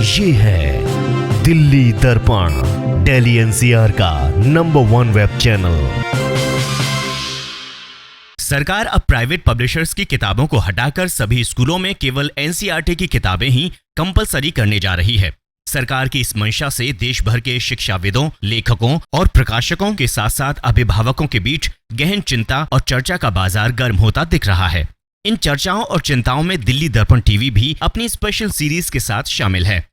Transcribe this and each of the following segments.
ये है दिल्ली दर्पण, दिल्ली एनसीआर का नंबर 1 वेब चैनल। सरकार अब प्राइवेट पब्लिशर्स की किताबों को हटाकर सभी स्कूलों में केवल एनसीईआरटी की किताबें ही कंपलसरी करने जा रही है। सरकार की इस मंशा से देश भर के शिक्षाविदों, लेखकों और प्रकाशकों के साथ साथ अभिभावकों के बीच गहन चिंता और चर्चा का बाजार गर्म होता दिख रहा है। इन चर्चाओं और चिंताओं में दिल्ली दर्पण टीवी भी अपनी स्पेशल सीरीज के साथ शामिल है।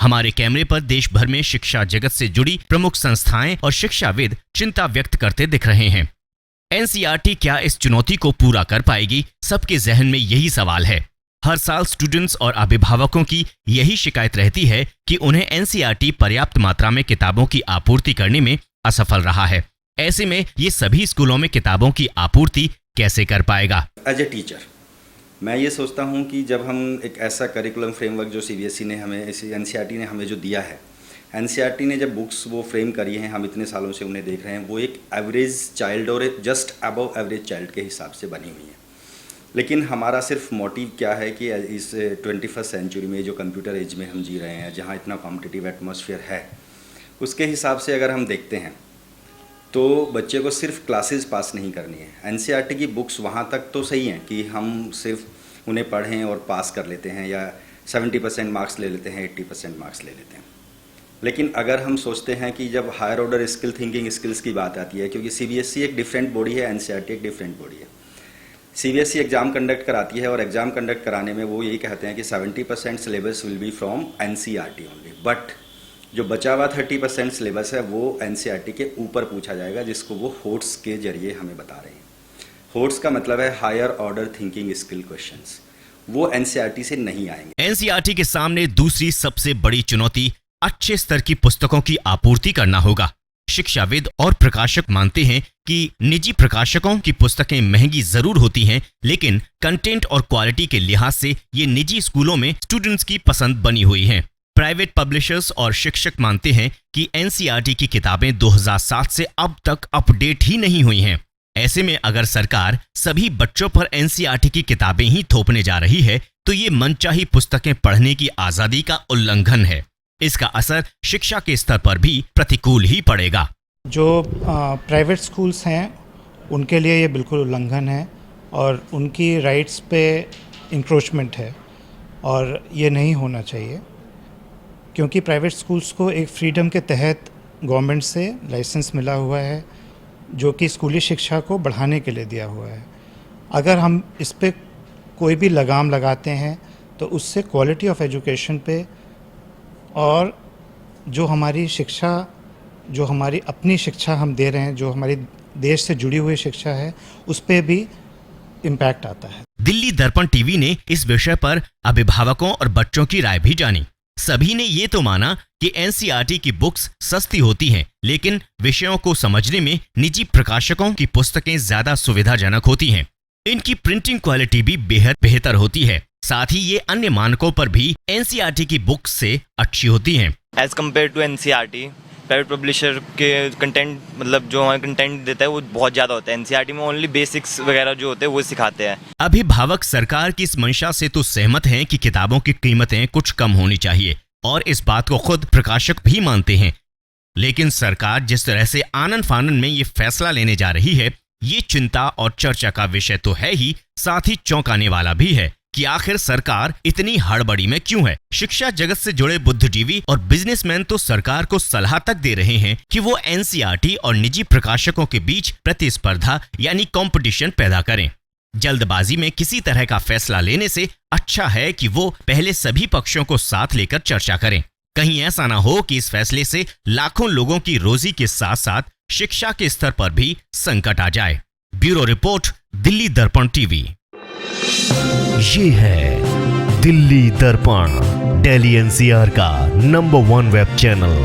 हमारे कैमरे पर देश भर में शिक्षा जगत से जुड़ी प्रमुख संस्थाएं और शिक्षाविद चिंता व्यक्त करते दिख रहे हैं। एनसीईआरटी क्या इस चुनौती को पूरा कर पाएगी? सबके जहन में यही सवाल है। हर साल स्टूडेंट्स और अभिभावकों की यही शिकायत रहती है कि उन्हें एनसीईआरटी पर्याप्त मात्रा में किताबों की आपूर्ति करने में असफल रहा है। ऐसे में ये सभी स्कूलों में किताबों की आपूर्ति कैसे कर पाएगा? एज ए टीचर मैं ये सोचता हूँ कि जब हम एक ऐसा करिकुलम फ्रेमवर्क जो सीबीएसई ने हमें, एनसीईआरटी ने हमें जो दिया है, एनसीईआरटी ने जब बुक्स वो फ्रेम करी हैं, हम इतने सालों से उन्हें देख रहे हैं, वो एक एवरेज चाइल्ड और एक जस्ट अबव एवरेज चाइल्ड के हिसाब से बनी हुई है। लेकिन हमारा सिर्फ मोटिव क्या है कि इस 21st सेंचुरी में जो कंप्यूटर एज में हम जी रहे हैं, जहाँ इतना कॉम्पिटिटिव एटमॉस्फेयर है, उसके हिसाब से अगर हम देखते हैं तो बच्चे को सिर्फ क्लासेस पास नहीं करनी है। एनसीईआरटी की बुक्स वहाँ तक तो सही हैं कि हम सिर्फ उन्हें पढ़ें और पास कर लेते हैं, या 70% मार्क्स ले लेते हैं, 80% मार्क्स ले लेते हैं। लेकिन अगर हम सोचते हैं कि जब higher order skill thinking skills की बात आती है, क्योंकि सीबीएसई एक डिफरेंट बॉडी है, एनसीईआरटी एक डिफरेंट बॉडी है। सीबीएसई एग्ज़ाम कंडक्ट कराती है और एग्ज़ाम कंडक्ट कराने में वो यही कहते हैं कि 70% syllabus will be from NCERT only, but जो बचा हुआ 30% सिलेबस है वो एनसीईआरटी के ऊपर पूछा जाएगा, जिसको वो होट्स के जरिए हमें बता रहे हैं। होट्स का मतलब है higher order thinking skill questions, वो एनसीईआरटी से नहीं आएंगे। एनसीईआरटी के सामने दूसरी सबसे बड़ी चुनौती अच्छे स्तर की पुस्तकों की आपूर्ति करना होगा। शिक्षाविद और प्रकाशक मानते हैं कि निजी प्रकाशकों की पुस्तकें महंगी जरूर होती हैं, लेकिन कंटेंट और क्वालिटी के लिहाज से ये निजी स्कूलों में स्टूडेंट्स की पसंद बनी हुई हैं। प्राइवेट पब्लिशर्स और शिक्षक मानते हैं कि एनसीईआरटी की किताबें 2007 से अब तक अपडेट ही नहीं हुई हैं। ऐसे में अगर सरकार सभी बच्चों पर एनसीईआरटी की किताबें ही थोपने जा रही है तो ये मनचाही पुस्तकें पढ़ने की आजादी का उल्लंघन है। इसका असर शिक्षा के स्तर पर भी प्रतिकूल ही पड़ेगा। जो प्राइवेट स्कूल्स हैं उनके लिए ये बिल्कुल उल्लंघन है और उनकी राइट्स पे इंक्रोचमेंट है, और ये नहीं होना चाहिए, क्योंकि प्राइवेट स्कूल्स को एक फ्रीडम के तहत गवर्नमेंट से लाइसेंस मिला हुआ है, जो कि स्कूली शिक्षा को बढ़ाने के लिए दिया हुआ है। अगर हम इस पे कोई भी लगाम लगाते हैं तो उससे क्वालिटी ऑफ एजुकेशन पे और जो हमारी शिक्षा, जो हमारी अपनी शिक्षा हम दे रहे हैं, जो हमारी देश से जुड़ी हुई शिक्षा है, उस पे भी इम्पैक्ट आता है। दिल्ली दर्पण टीवी ने इस विषय पर अभिभावकों और बच्चों की राय भी जानी। सभी ने ये तो माना कि एनसीईआरटी की बुक्स सस्ती होती हैं, लेकिन विषयों को समझने में निजी प्रकाशकों की पुस्तकें ज्यादा सुविधाजनक होती हैं। इनकी प्रिंटिंग क्वालिटी भी बेहद बेहतर होती है। साथ ही ये अन्य मानकों पर भी एनसीईआरटी की बुक्स से अच्छी होती हैं। As compare to NCERT, private publisher के कंटेंट, मतलब जो हमें कंटेंट देता है वो बहुत ज़्यादा होता है। एनसीईआरटी में ओनली बेसिक्स वगैरह जो होते हैं वो सिखाते हैं। अभिभावक सरकार की इस मंशा से तो सहमत हैं कि किताबों की कीमतें कुछ कम होनी चाहिए, और इस बात को खुद प्रकाशक भी मानते हैं। लेकिन सरकार जिस तरह से आनन फानन में ये फैसला लेने जा रही है, ये चिंता और चर्चा का विषय तो है ही, साथ ही चौंकाने वाला भी है कि आखिर सरकार इतनी हड़बड़ी में क्यों है। शिक्षा जगत से जुड़े बुद्धिजीवी और बिजनेसमैन तो सरकार को सलाह तक दे रहे हैं कि वो एनसीईआरटी और निजी प्रकाशकों के बीच प्रतिस्पर्धा यानी कंपटीशन पैदा करें। जल्दबाजी में किसी तरह का फैसला लेने से अच्छा है कि वो पहले सभी पक्षों को साथ लेकर चर्चा करें। कहीं ऐसा ना हो कि इस फैसले से लाखों लोगों की रोजी के साथ साथ शिक्षा के स्तर पर भी संकट आ जाए। ब्यूरो रिपोर्ट, दिल्ली दर्पण टीवी। ये है दिल्ली दर्पण, दिल्ली एनसीआर का नंबर 1 वेब चैनल।